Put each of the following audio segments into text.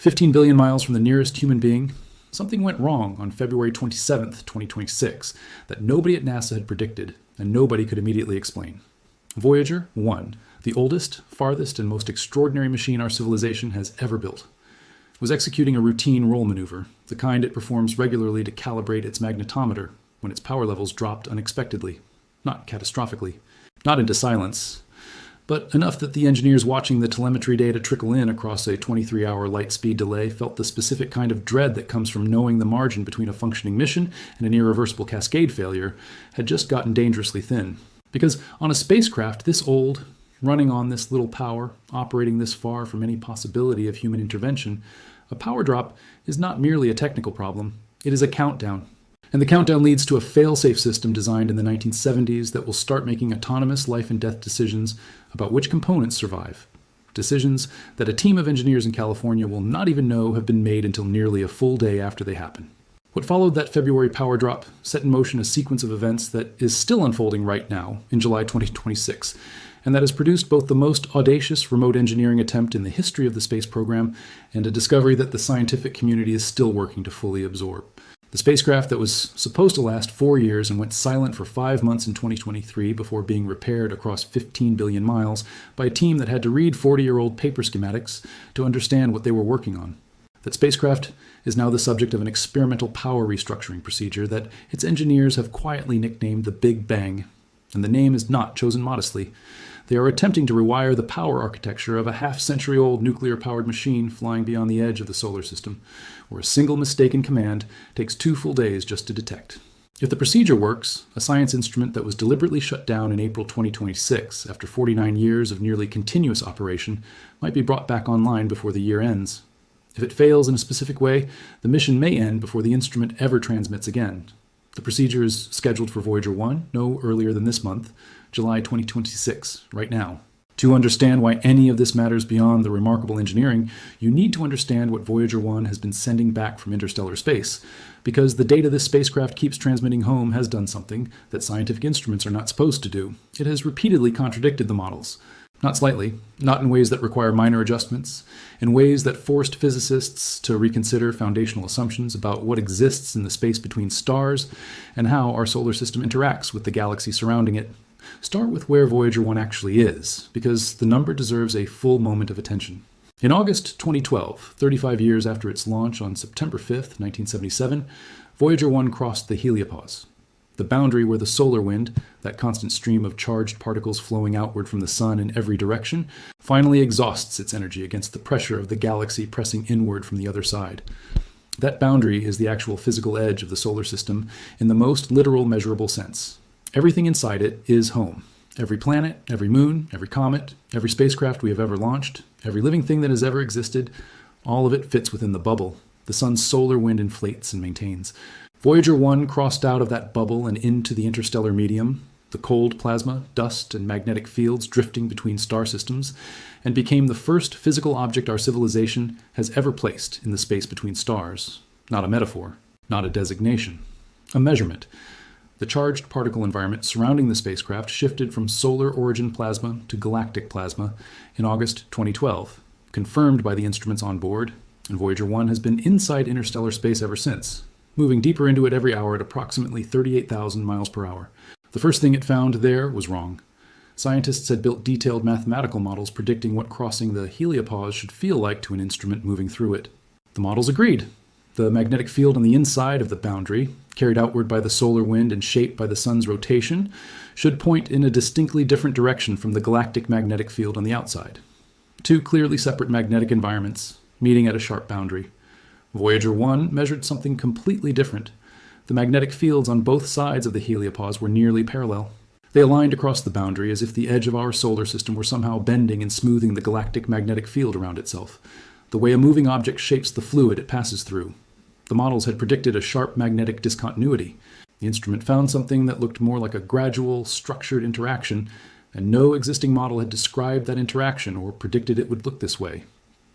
15 billion miles from the nearest human being, something went wrong on February 27th, 2026, that nobody at NASA had predicted and nobody could immediately explain. Voyager 1, the oldest, farthest, and most extraordinary machine our civilization has ever built, was executing a routine roll maneuver, the kind it performs regularly to calibrate its magnetometer when its power levels dropped unexpectedly, not catastrophically, not into silence, but enough that the engineers watching the telemetry data trickle in across a 23-hour light speed delay felt the specific kind of dread that comes from knowing the margin between a functioning mission and an irreversible cascade failure had just gotten dangerously thin. Because on a spacecraft this old, running on this little power, operating this far from any possibility of human intervention, a power drop is not merely a technical problem, it is a countdown. And the countdown leads to a fail-safe system designed in the 1970s that will start making autonomous life and death decisions about which components survive. Decisions that a team of engineers in California will not even know have been made until nearly a full day after they happen. What followed that February power drop set in motion a sequence of events that is still unfolding right now in July 2026, and that has produced both the most audacious remote engineering attempt in the history of the space program and a discovery that the scientific community is still working to fully absorb. The spacecraft that was supposed to last 4 years and went silent for 5 months in 2023 before being repaired across 15 billion miles by a team that had to read 40-year-old paper schematics to understand what they were working on. That spacecraft is now the subject of an experimental power restructuring procedure that its engineers have quietly nicknamed the Big Bang, and the name is not chosen modestly. They are attempting to rewire the power architecture of a half-century-old nuclear-powered machine flying beyond the edge of the solar system, where a single mistake in command takes 2 full days just to detect. If the procedure works, a science instrument that was deliberately shut down in April 2026 after 49 years of nearly continuous operation might be brought back online before the year ends. If it fails in a specific way, the mission may end before the instrument ever transmits again. The procedure is scheduled for Voyager 1 no earlier than this month, July 2026, right now. To understand why any of this matters beyond the remarkable engineering, you need to understand what Voyager 1 has been sending back from interstellar space, because the data this spacecraft keeps transmitting home has done something that scientific instruments are not supposed to do. It has repeatedly contradicted the models. Not slightly, not in ways that require minor adjustments, in ways that forced physicists to reconsider foundational assumptions about what exists in the space between stars and how our solar system interacts with the galaxy surrounding it. Start with where Voyager 1 actually is, because the number deserves a full moment of attention. In August 2012, 35 years after its launch on September 5th, 1977, Voyager 1 crossed the heliopause, the boundary where the solar wind, that constant stream of charged particles flowing outward from the sun in every direction, finally exhausts its energy against the pressure of the galaxy pressing inward from the other side. That boundary is the actual physical edge of the solar system in the most literal measurable sense. Everything inside it is home. Every planet, every moon, every comet, every spacecraft we have ever launched, every living thing that has ever existed, all of it fits within the bubble the sun's solar wind inflates and maintains. Voyager 1 crossed out of that bubble and into the interstellar medium, the cold plasma, dust, and magnetic fields drifting between star systems, and became the first physical object our civilization has ever placed in the space between stars. Not a metaphor, not a designation, a measurement. The charged particle environment surrounding the spacecraft shifted from solar origin plasma to galactic plasma in August 2012, confirmed by the instruments on board, and Voyager 1 has been inside interstellar space ever since, moving deeper into it every hour at approximately 38,000 miles per hour. The first thing it found there was wrong. Scientists had built detailed mathematical models predicting what crossing the heliopause should feel like to an instrument moving through it. The models agreed. The magnetic field on the inside of the boundary, carried outward by the solar wind and shaped by the sun's rotation, should point in a distinctly different direction from the galactic magnetic field on the outside. Two clearly separate magnetic environments, meeting at a sharp boundary. Voyager 1 measured something completely different. The magnetic fields on both sides of the heliopause were nearly parallel. They aligned across the boundary as if the edge of our solar system were somehow bending and smoothing the galactic magnetic field around itself, the way a moving object shapes the fluid it passes through. The models had predicted a sharp magnetic discontinuity. The instrument found something that looked more like a gradual, structured interaction, and no existing model had described that interaction or predicted it would look this way.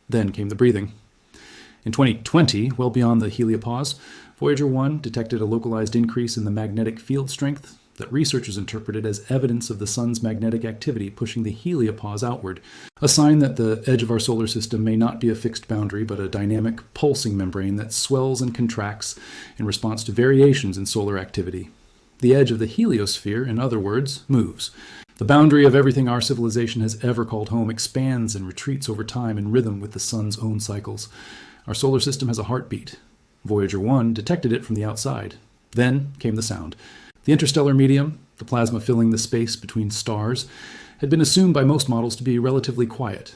Then came the breathing. In 2020, well beyond the heliopause, Voyager 1 detected a localized increase in the magnetic field strength that researchers interpreted as evidence of the sun's magnetic activity pushing the heliopause outward, a sign that the edge of our solar system may not be a fixed boundary but a dynamic, pulsing membrane that swells and contracts in response to variations in solar activity. The edge of the heliosphere, in other words, moves. The boundary of everything our civilization has ever called home expands and retreats over time in rhythm with the sun's own cycles. Our solar system has a heartbeat. Voyager 1 detected it from the outside. Then came the sound. The interstellar medium, the plasma filling the space between stars, had been assumed by most models to be relatively quiet,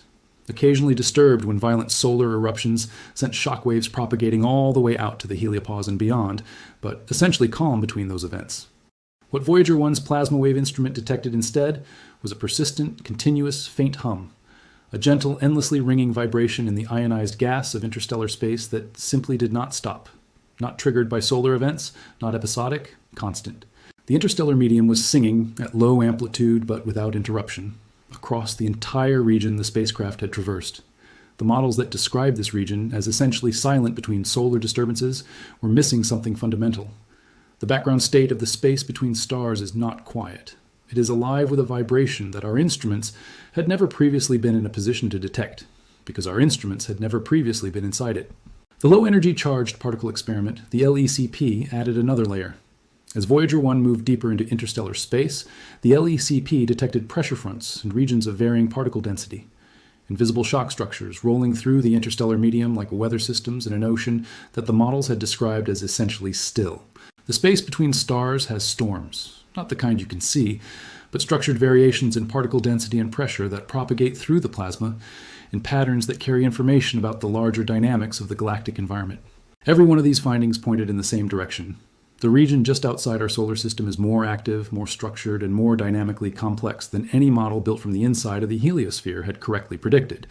occasionally disturbed when violent solar eruptions sent shockwaves propagating all the way out to the heliopause and beyond, but essentially calm between those events. What Voyager 1's plasma wave instrument detected instead was a persistent, continuous, faint hum, a gentle, endlessly ringing vibration in the ionized gas of interstellar space that simply did not stop. Not triggered by solar events, not episodic, constant. The interstellar medium was singing at low amplitude but without interruption across the entire region the spacecraft had traversed. The models that described this region as essentially silent between solar disturbances were missing something fundamental. The background state of the space between stars is not quiet. It is alive with a vibration that our instruments had never previously been in a position to detect, because our instruments had never previously been inside it. The low-energy charged particle experiment, the LECP, added another layer. As Voyager 1 moved deeper into interstellar space, the LECP detected pressure fronts and regions of varying particle density, invisible shock structures rolling through the interstellar medium like weather systems in an ocean that the models had described as essentially still. The space between stars has storms, not the kind you can see, but structured variations in particle density and pressure that propagate through the plasma in patterns that carry information about the larger dynamics of the galactic environment. Every one of these findings pointed in the same direction. The region just outside our solar system is more active, more structured, and more dynamically complex than any model built from the inside of the heliosphere had correctly predicted.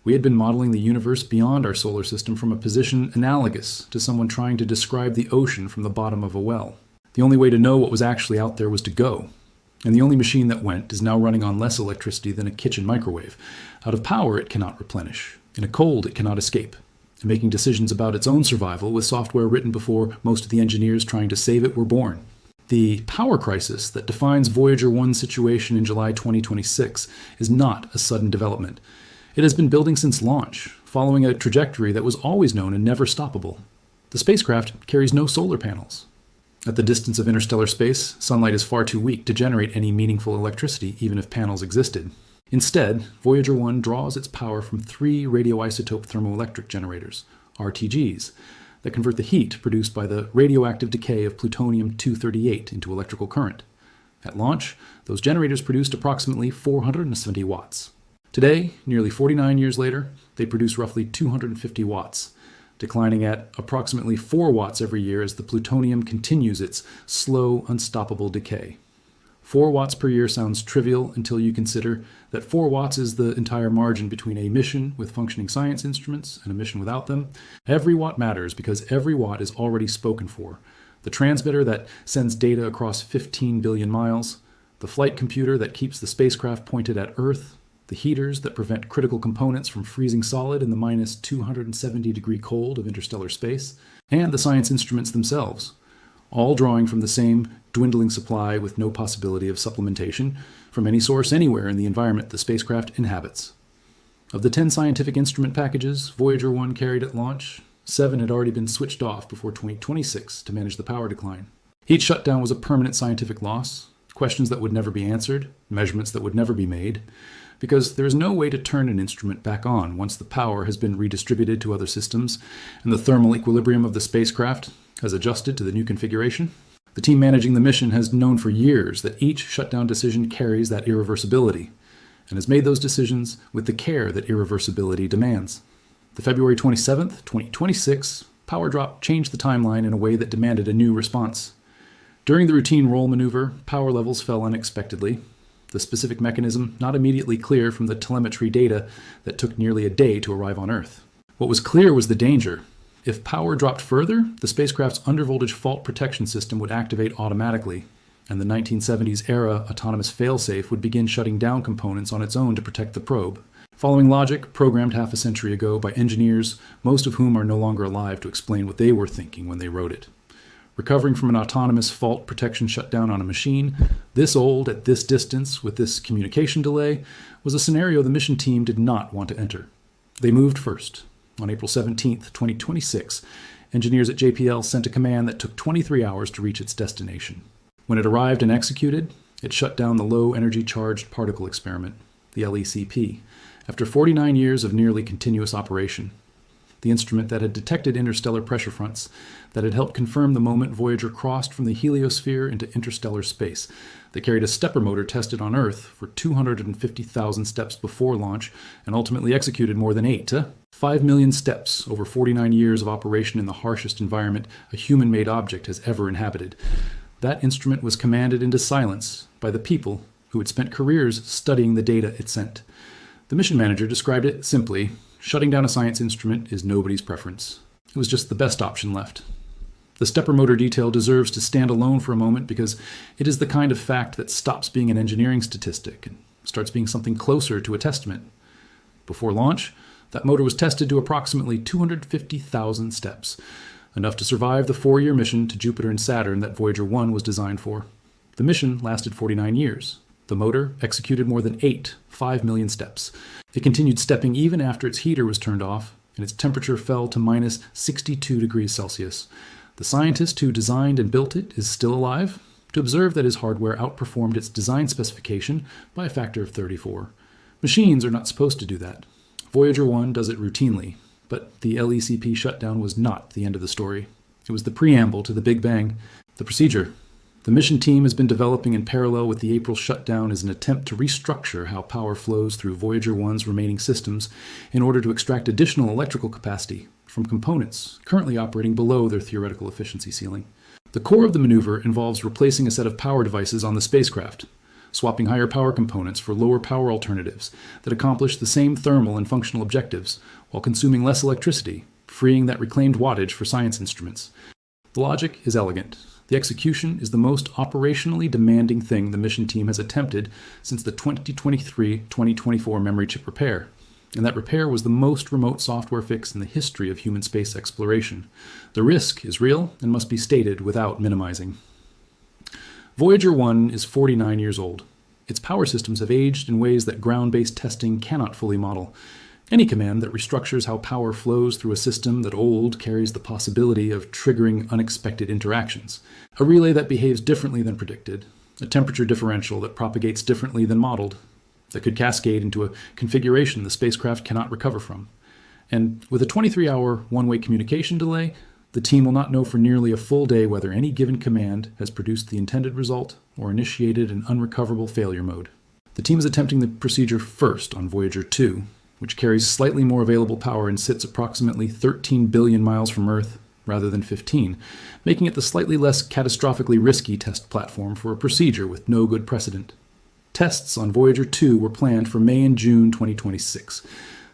We had been modeling the universe beyond our solar system from a position analogous to someone trying to describe the ocean from the bottom of a well. The only way to know what was actually out there was to go. And the only machine that went is now running on less electricity than a kitchen microwave. Out of power, it cannot replenish. In a cold, it cannot escape. And making decisions about its own survival with software written before most of the engineers trying to save it were born. The power crisis that defines Voyager 1's situation in July 2026 is not a sudden development. It has been building since launch, following a trajectory that was always known and never stoppable. The spacecraft carries no solar panels. At the distance of interstellar space, sunlight is far too weak to generate any meaningful electricity, even if panels existed. Instead, Voyager 1 draws its power from 3 radioisotope thermoelectric generators, RTGs, that convert the heat produced by the radioactive decay of plutonium-238 into electrical current. At launch, those generators produced approximately 470 watts. Today, nearly 49 years later, they produce roughly 250 watts, declining at approximately 4 watts every year as the plutonium continues its slow, unstoppable decay. 4 watts per year sounds trivial until you consider that 4 watts is the entire margin between a mission with functioning science instruments and a mission without them. Every watt matters because every watt is already spoken for. The transmitter that sends data across 15 billion miles, the flight computer that keeps the spacecraft pointed at Earth, the heaters that prevent critical components from freezing solid in the minus 270-degree cold of interstellar space, and the science instruments themselves, all drawing from the same dwindling supply with no possibility of supplementation from any source anywhere in the environment the spacecraft inhabits. Of the 10 scientific instrument packages Voyager 1 carried at launch, 7 had already been switched off before 2026 to manage the power decline. Each shutdown was a permanent scientific loss, questions that would never be answered, measurements that would never be made, because there is no way to turn an instrument back on once the power has been redistributed to other systems and the thermal equilibrium of the spacecraft has adjusted to the new configuration. The team managing the mission has known for years that each shutdown decision carries that irreversibility, and has made those decisions with the care that irreversibility demands. The February 27, 2026 power drop changed the timeline in a way that demanded a new response. During the routine roll maneuver, power levels fell unexpectedly, the specific mechanism not immediately clear from the telemetry data that took nearly a day to arrive on Earth. What was clear was the danger. If power dropped further, the spacecraft's undervoltage fault protection system would activate automatically, and the 1970s-era autonomous failsafe would begin shutting down components on its own to protect the probe. Following logic programmed half a century ago by engineers, most of whom are no longer alive to explain what they were thinking when they wrote it. Recovering from an autonomous fault protection shutdown on a machine, this old, at this distance, with this communication delay, was a scenario the mission team did not want to enter. They moved first. On April 17, 2026, engineers at JPL sent a command that took 23 hours to reach its destination. When it arrived and executed, it shut down the Low Energy Charged Particle Experiment, the LECP, after 49 years of nearly continuous operation. The instrument that had detected interstellar pressure fronts, that had helped confirm the moment Voyager crossed from the Heliosphere into interstellar space, that carried a stepper motor tested on Earth for 250,000 steps before launch and ultimately executed more than 5 million steps over 49 years of operation in the harshest environment a human-made object has ever inhabited. That instrument was commanded into silence by the people who had spent careers studying the data it sent. The mission manager described it simply: shutting down a science instrument is nobody's preference. It was just the best option left. The stepper motor detail deserves to stand alone for a moment because it is the kind of fact that stops being an engineering statistic and starts being something closer to a testament. Before launch, that motor was tested to approximately 250,000 steps, enough to survive the 4-year mission to Jupiter and Saturn that Voyager 1 was designed for. The mission lasted 49 years. The motor executed more than 5 million steps. It continued stepping even after its heater was turned off and its temperature fell to minus 62 degrees Celsius. The scientist who designed and built it is still alive to observe that his hardware outperformed its design specification by a factor of 34. Machines are not supposed to do that. Voyager 1 does it routinely, but the LECP shutdown was not the end of the story. It was the preamble to the Big Bang. The procedure the mission team has been developing in parallel with the April shutdown is an attempt to restructure how power flows through Voyager 1's remaining systems in order to extract additional electrical capacity from components currently operating below their theoretical efficiency ceiling. The core of the maneuver involves replacing a set of power devices on the spacecraft, swapping higher power components for lower power alternatives that accomplish the same thermal and functional objectives while consuming less electricity, freeing that reclaimed wattage for science instruments. The logic is elegant. The execution is the most operationally demanding thing the mission team has attempted since the 2023-2024 memory chip repair, and that repair was the most remote software fix in the history of human space exploration. The risk is real and must be stated without minimizing. Voyager 1 is 49 years old. Its power systems have aged in ways that ground-based testing cannot fully model. Any command that restructures how power flows through a system that old carries the possibility of triggering unexpected interactions. A relay that behaves differently than predicted, a temperature differential that propagates differently than modeled, that could cascade into a configuration the spacecraft cannot recover from. And with a 23-hour one-way communication delay, the team will not know for nearly a full day whether any given command has produced the intended result or initiated an unrecoverable failure mode. The team is attempting the procedure first on Voyager 2, which carries slightly more available power and sits approximately 13 billion miles from Earth rather than 15, making it the slightly less catastrophically risky test platform for a procedure with no good precedent. Tests on Voyager 2 were planned for May and June 2026.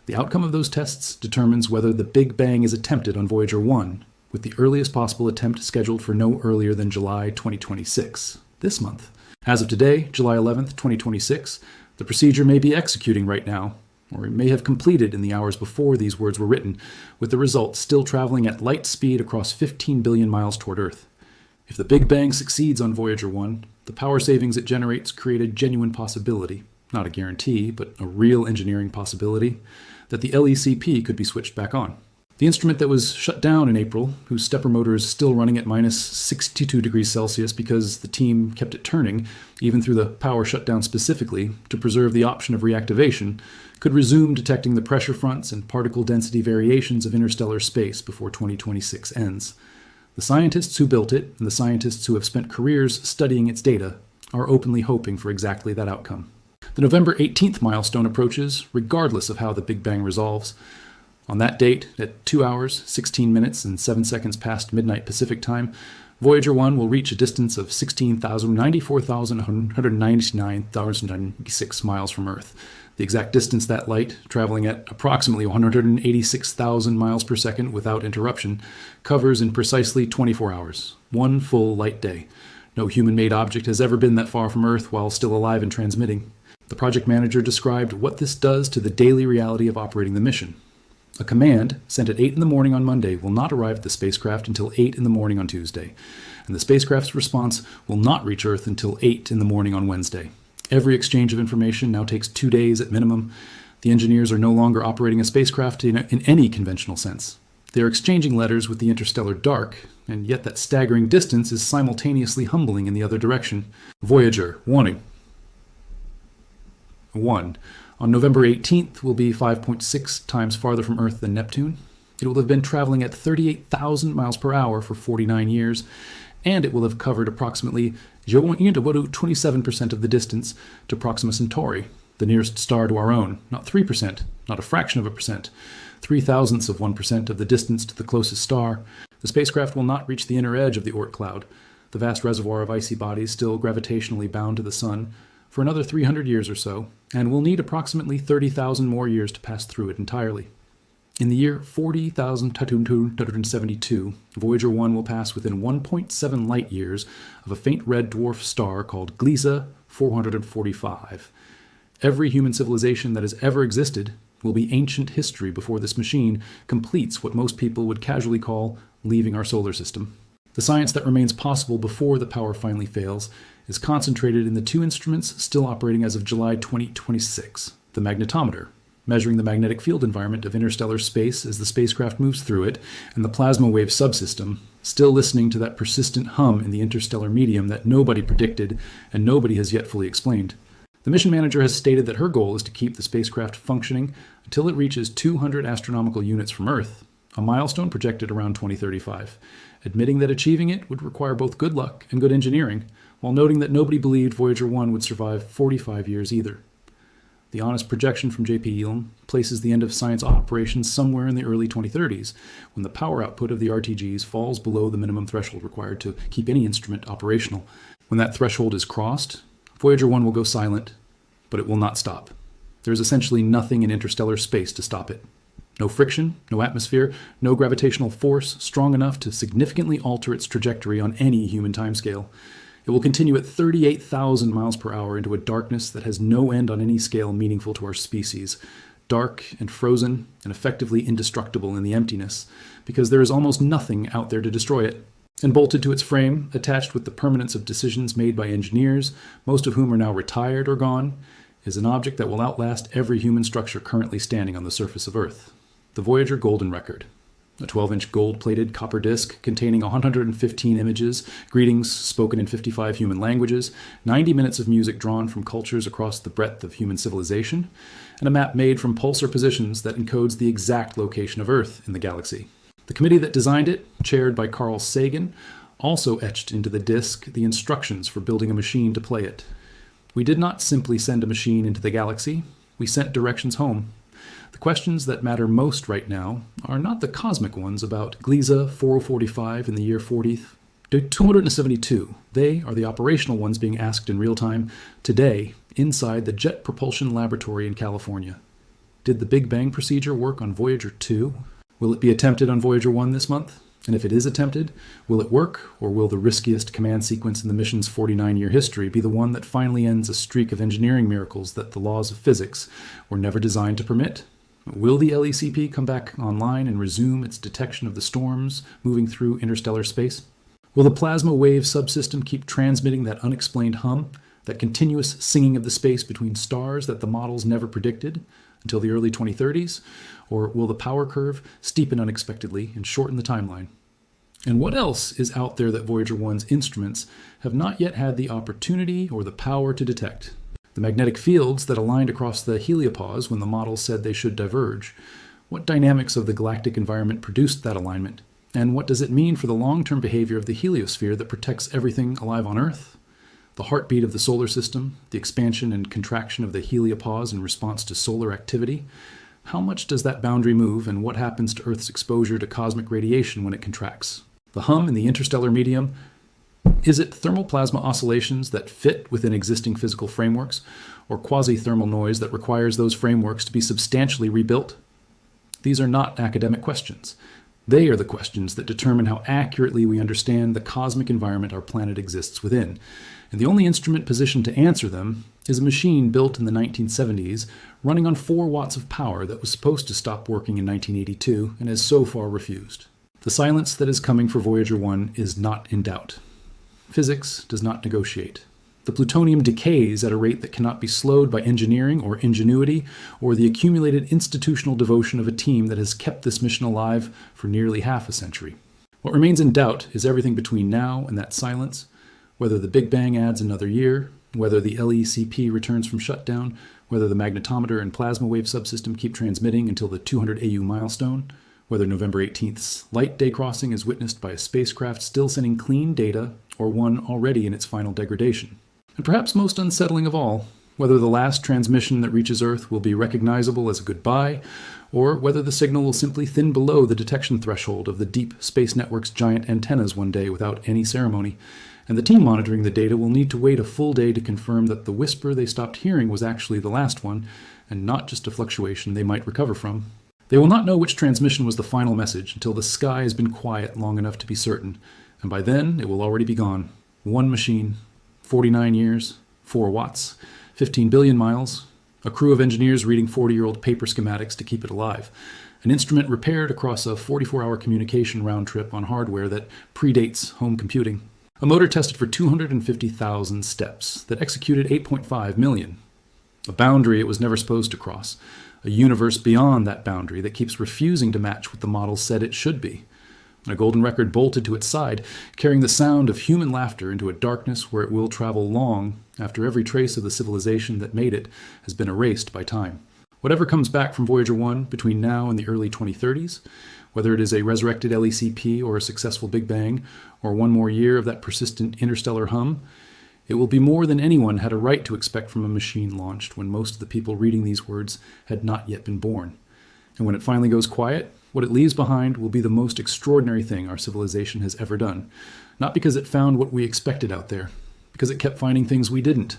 The outcome of those tests determines whether the Big Bang is attempted on Voyager 1, with the earliest possible attempt scheduled for no earlier than July 2026, this month. As of today, July 11th, 2026, the procedure may be executing right now, or it may have completed in the hours before these words were written, with the result still traveling at light speed across 15 billion miles toward Earth. If the Big Bang succeeds on Voyager 1, the power savings it generates create a genuine possibility, not a guarantee, but a real engineering possibility, that the LECP could be switched back on. The instrument that was shut down in April, whose stepper motor is still running at minus 62 degrees Celsius because the team kept it turning, even through the power shutdown specifically, to preserve the option of reactivation, could resume detecting the pressure fronts and particle density variations of interstellar space before 2026 ends. The scientists who built it, and the scientists who have spent careers studying its data, are openly hoping for exactly that outcome. The November 18th milestone approaches, regardless of how the Big Bang resolves. On that date, at 2 hours, 16 minutes, and 7 seconds past midnight Pacific time, Voyager 1 will reach a distance of 94,199,096 miles from Earth. The exact distance that light, traveling at approximately 186,000 miles per second without interruption, covers in precisely 24 hours, one full light day. No human-made object has ever been that far from Earth while still alive and transmitting. The project manager described what this does to the daily reality of operating the mission. A command sent at 8 in the morning on Monday will not arrive at the spacecraft until 8 in the morning on Tuesday, and the spacecraft's response will not reach Earth until 8 in the morning on Wednesday. Every exchange of information now takes 2 days at minimum. The engineers are no longer operating a spacecraft in any conventional sense. They are exchanging letters with the interstellar dark, and yet that staggering distance is simultaneously humbling in the other direction. Voyager, warning. 1. On November 18th, will be 5.6 times farther from Earth than Neptune. It will have been traveling at 38,000 miles per hour for 49 years, and it will have covered approximately 27% of the distance to Proxima Centauri, the nearest star to our own. Not 3%, not a fraction of a percent. 0.003% of the distance to the closest star. The spacecraft will not reach the inner edge of the Oort cloud, the vast reservoir of icy bodies still gravitationally bound to the Sun, for another 300 years or so, and will need approximately 30,000 more years to pass through it entirely. In the year 40,272, Voyager 1 will pass within 1.7 light years of a faint red dwarf star called Gliese 445. Every human civilization that has ever existed will be ancient history before this machine completes what most people would casually call leaving our solar system. The science that remains possible before the power finally fails is concentrated in the two instruments still operating as of July 2026. The magnetometer, measuring the magnetic field environment of interstellar space as the spacecraft moves through it, and the plasma wave subsystem, still listening to that persistent hum in the interstellar medium that nobody predicted and nobody has yet fully explained. The mission manager has stated that her goal is to keep the spacecraft functioning until it reaches 200 astronomical units from Earth, a milestone projected around 2035, admitting that achieving it would require both good luck and good engineering, while noting that nobody believed Voyager 1 would survive 45 years either. The honest projection from J.P. Elam places the end of science operations somewhere in the early 2030s, when the power output of the RTGs falls below the minimum threshold required to keep any instrument operational. When that threshold is crossed, Voyager 1 will go silent, but it will not stop. There is essentially nothing in interstellar space to stop it. No friction, no atmosphere, no gravitational force strong enough to significantly alter its trajectory on any human timescale. It will continue at 38,000 miles per hour into a darkness that has no end on any scale meaningful to our species. Dark and frozen and effectively indestructible in the emptiness, because there is almost nothing out there to destroy it. And bolted to its frame, attached with the permanence of decisions made by engineers, most of whom are now retired or gone, is an object that will outlast every human structure currently standing on the surface of Earth. The Voyager Golden Record. A 12-inch gold-plated copper disc containing 115 images, greetings spoken in 55 human languages, 90 minutes of music drawn from cultures across the breadth of human civilization, and a map made from pulsar positions that encodes the exact location of Earth in the galaxy. The committee that designed it, chaired by Carl Sagan, also etched into the disc the instructions for building a machine to play it. We did not simply send a machine into the galaxy, we sent directions home. The questions that matter most right now are not the cosmic ones about Gliese 445 in the year 40,272. They are the operational ones being asked in real time today inside the Jet Propulsion Laboratory in California. Did the Big Bang procedure work on Voyager 2? Will it be attempted on Voyager 1 this month? And if it is attempted, will it work, or will the riskiest command sequence in the mission's 49-year history be the one that finally ends a streak of engineering miracles that the laws of physics were never designed to permit? Will the LECP come back online and resume its detection of the storms moving through interstellar space? Will the plasma wave subsystem keep transmitting that unexplained hum, that continuous singing of the space between stars that the models never predicted until the early 2030s? Or will the power curve steepen unexpectedly and shorten the timeline? And what else is out there that Voyager 1's instruments have not yet had the opportunity or the power to detect? The magnetic fields that aligned across the heliopause when the models said they should diverge. What dynamics of the galactic environment produced that alignment? And what does it mean for the long-term behavior of the heliosphere that protects everything alive on Earth? The heartbeat of the solar system, the expansion and contraction of the heliopause in response to solar activity. How much does that boundary move, and what happens to Earth's exposure to cosmic radiation when it contracts? The hum in the interstellar medium, is it thermal plasma oscillations that fit within existing physical frameworks, or quasi-thermal noise that requires those frameworks to be substantially rebuilt? These are not academic questions. They are the questions that determine how accurately we understand the cosmic environment our planet exists within. And the only instrument positioned to answer them is a machine built in the 1970s, running on 4 watts of power that was supposed to stop working in 1982 and has so far refused. The silence that is coming for Voyager 1 is not in doubt. Physics does not negotiate. The plutonium decays at a rate that cannot be slowed by engineering or ingenuity or the accumulated institutional devotion of a team that has kept this mission alive for nearly half a century. What remains in doubt is everything between now and that silence, whether the Big Bang adds another year, whether the LECP returns from shutdown, whether the magnetometer and plasma wave subsystem keep transmitting until the 200 AU milestone, whether November 18th's light day crossing is witnessed by a spacecraft still sending clean data or one already in its final degradation. And perhaps most unsettling of all, whether the last transmission that reaches Earth will be recognizable as a goodbye, or whether the signal will simply thin below the detection threshold of the deep space network's giant antennas one day without any ceremony, and the team monitoring the data will need to wait a full day to confirm that the whisper they stopped hearing was actually the last one, and not just a fluctuation they might recover from. They will not know which transmission was the final message until the sky has been quiet long enough to be certain, and by then it will already be gone. One machine, 49 years, 4 watts, 15 billion miles, a crew of engineers reading 40-year-old paper schematics to keep it alive, an instrument repaired across a 44-hour communication round trip on hardware that predates home computing, a motor tested for 250,000 steps that executed 8.5 million, a boundary it was never supposed to cross, a universe beyond that boundary that keeps refusing to match what the model said it should be, a golden record bolted to its side, carrying the sound of human laughter into a darkness where it will travel long after every trace of the civilization that made it has been erased by time. Whatever comes back from Voyager 1 between now and the early 2030s, whether it is a resurrected LECP or a successful Big Bang, or one more year of that persistent interstellar hum, it will be more than anyone had a right to expect from a machine launched when most of the people reading these words had not yet been born. And when it finally goes quiet, what it leaves behind will be the most extraordinary thing our civilization has ever done. Not because it found what we expected out there, because it kept finding things we didn't,